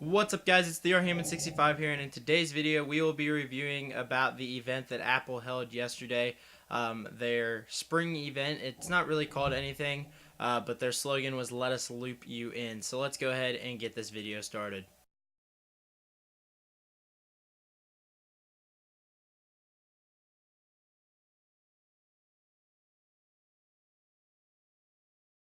What's up, guys? It's TheoHeyman65 here, and in today's video we will be reviewing about the event that Apple held yesterday, their spring event. It's not really called anything, but their slogan was "Let us loop you in." So let's go ahead and get this video started.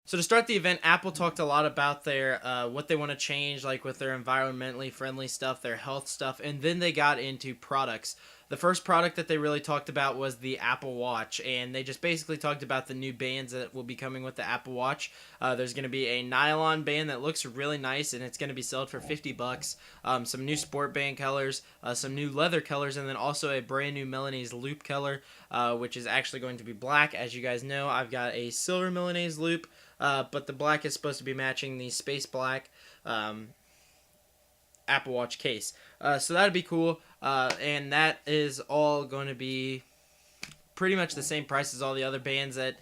So to start the event, Apple talked a lot about their what they want to change, like with their environmentally friendly stuff, their health stuff, and then they got into products. The first product that they really talked about was the Apple Watch, and they just basically talked about the new bands that will be coming with the Apple Watch. There's going to be a nylon band that looks really nice, and it's going to be sold for $50. Some new sport band colors, some new leather colors, and then also a brand new Milanese loop color, which is actually going to be black. As you guys know, I've got a silver Milanese loop. But the black is supposed to be matching the space black Apple Watch case. So that'd be cool. And that is all going to be pretty much the same price as all the other bands that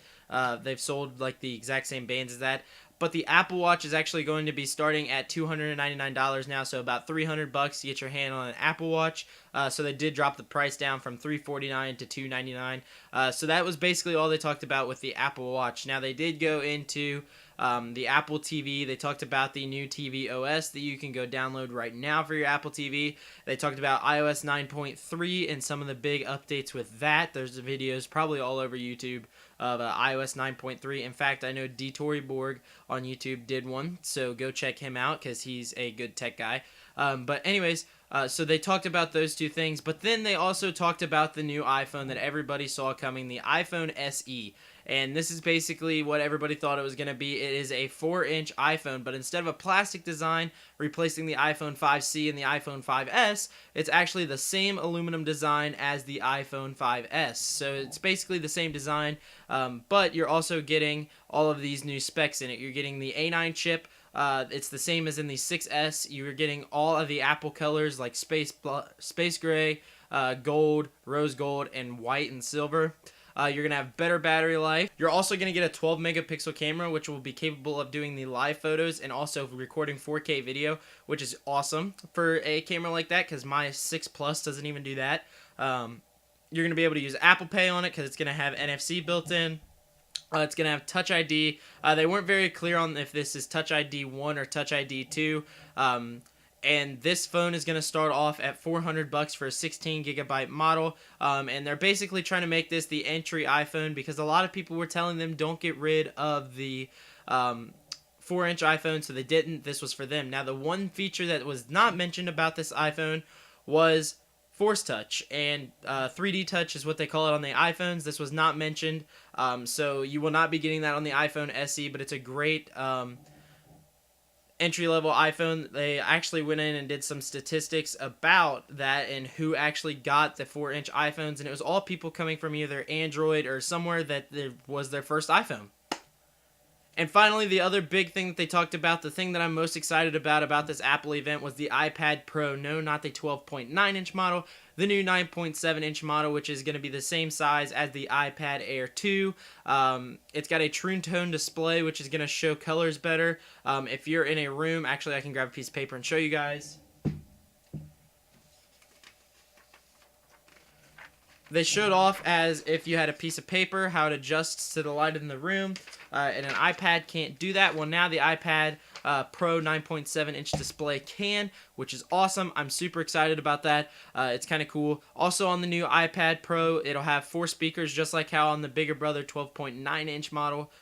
they've sold, like the exact same bands as that. But the Apple Watch is actually going to be starting at $299 now, so about $300 to get your hand on an Apple Watch. So they did drop the price down from $349 to $299. So that was basically all they talked about with the Apple Watch. Now they did go into the Apple TV. They talked about the new TV OS that you can go download right now for your Apple TV. They talked about iOS 9.3 and some of the big updates with that. There's videos probably all over YouTube of iOS 9.3. In fact, I know Detory Borg on YouTube did one, so go check him out because he's a good tech guy. But anyways, so they talked about those two things, but then they also talked about the new iPhone that everybody saw coming, the iPhone SE. And this is basically what everybody thought it was going to be. It is a 4-inch iPhone, but instead of a plastic design replacing the iPhone 5C and the iPhone 5S, it's actually the same aluminum design as the iPhone 5S. So it's basically the same design, but you're also getting all of these new specs in it. You're getting the A9 chip. It's the same as in the 6S. You're getting all of the Apple colors like space gray, gold, rose gold, and white and silver. You're going to have better battery life. You're also going to get a 12 megapixel camera, which will be capable of doing the live photos and also recording 4K video, which is awesome for a camera like that because my 6 Plus doesn't even do that. You're going to be able to use Apple Pay on it because it's going to have NFC built in. It's going to have Touch ID. They weren't very clear on if this is Touch ID 1 or Touch ID 2. And this phone is going to start off at $400 for a 16 gigabyte model. And they're basically trying to make this the entry iPhone because a lot of people were telling them don't get rid of the 4-inch iPhone, so they didn't. This was for them. Now, the one feature that was not mentioned about this iPhone was Force Touch, and 3D Touch is what they call it on the iPhones. This was not mentioned, so you will not be getting that on the iPhone SE, but it's a great entry-level iPhone. They actually went in and did some statistics about that and who actually got the 4-inch iPhones, and it was all people coming from either Android or somewhere that was their first iPhone. And finally, the other big thing that they talked about, the thing that I'm most excited about this Apple event was the iPad Pro. No, not the 12.9-inch model, the new 9.7-inch model, which is going to be the same size as the iPad Air 2. It's got a True Tone display, which is going to show colors better. If you're in a room, actually I can grab a piece of paper and show you guys. They showed off as if you had a piece of paper, how it adjusts to the light in the room, and an iPad can't do that. Well, now the iPad Pro 9.7-inch display can, which is awesome. I'm super excited about that. It's kind of cool. Also on the new iPad Pro, it'll have 4 speakers, just like how on the bigger brother 12.9-inch model,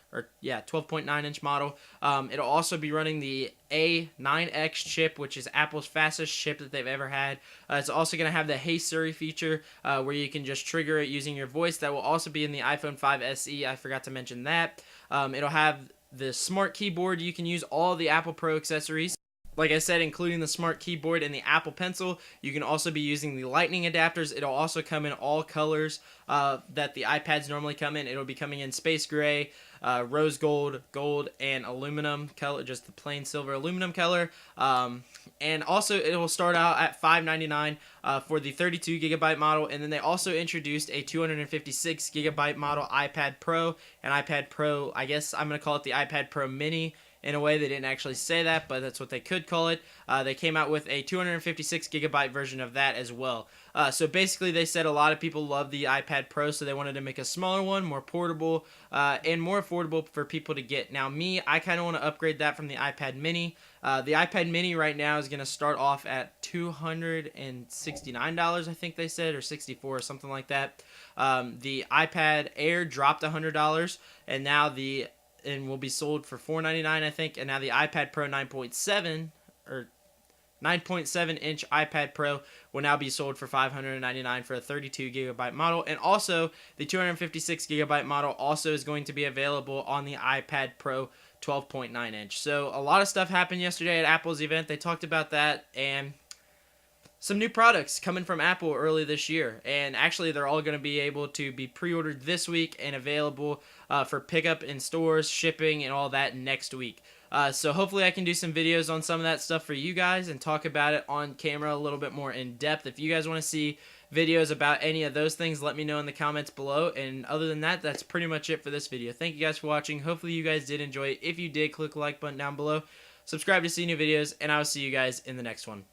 12.9-inch model. It'll also be running the A9X chip, which is Apple's fastest chip that they've ever had. It's also going to have the Hey Siri feature, where you can just trigger it using your voice. That will also be in the iPhone 5 SE. I forgot to mention that. It'll have the smart keyboard. You can use all the Apple Pro accessories, like I said, including the smart keyboard and the Apple Pencil. You can also be using the lightning adapters. It'll also come in all colors that the iPads normally come in. It'll be coming in space gray, rose gold, gold, and aluminum color, just the plain silver aluminum color. And also it will start out at $599 for the 32 gigabyte model, and then they also introduced a 256 gigabyte model iPad Pro, and iPad Pro, I guess I'm going to call it the iPad Pro Mini, in a way. They didn't actually say that, but that's what they could call it. They came out with a 256 gigabyte version of that as well. So basically, they said a lot of people love the iPad Pro, so they wanted to make a smaller one, more portable, and more affordable for people to get. Now, I kind of want to upgrade that from the iPad Mini. The iPad Mini right now is going to start off at $269, I think they said, or 64 or something like that. The iPad Air dropped $100, and now will be sold for $499, I think. And now the iPad Pro 9.7 or 9.7-inch iPad Pro will now be sold for $599 for a 32 gigabyte model. And also, the 256 gigabyte model also is going to be available on the iPad Pro 12.9-inch. So a lot of stuff happened yesterday at Apple's event. They talked about that and some new products coming from Apple early this year. And actually, they're all going to be able to be pre-ordered this week and available for pickup in stores, shipping, and all that next week. So hopefully I can do some videos on some of that stuff for you guys and talk about it on camera a little bit more in depth. If you guys want to see videos about any of those things, let me know in the comments below. And other than that, that's pretty much it for this video. Thank you guys for watching. Hopefully you guys did enjoy it. If you did, click the like button down below. Subscribe to see new videos, and I will see you guys in the next one.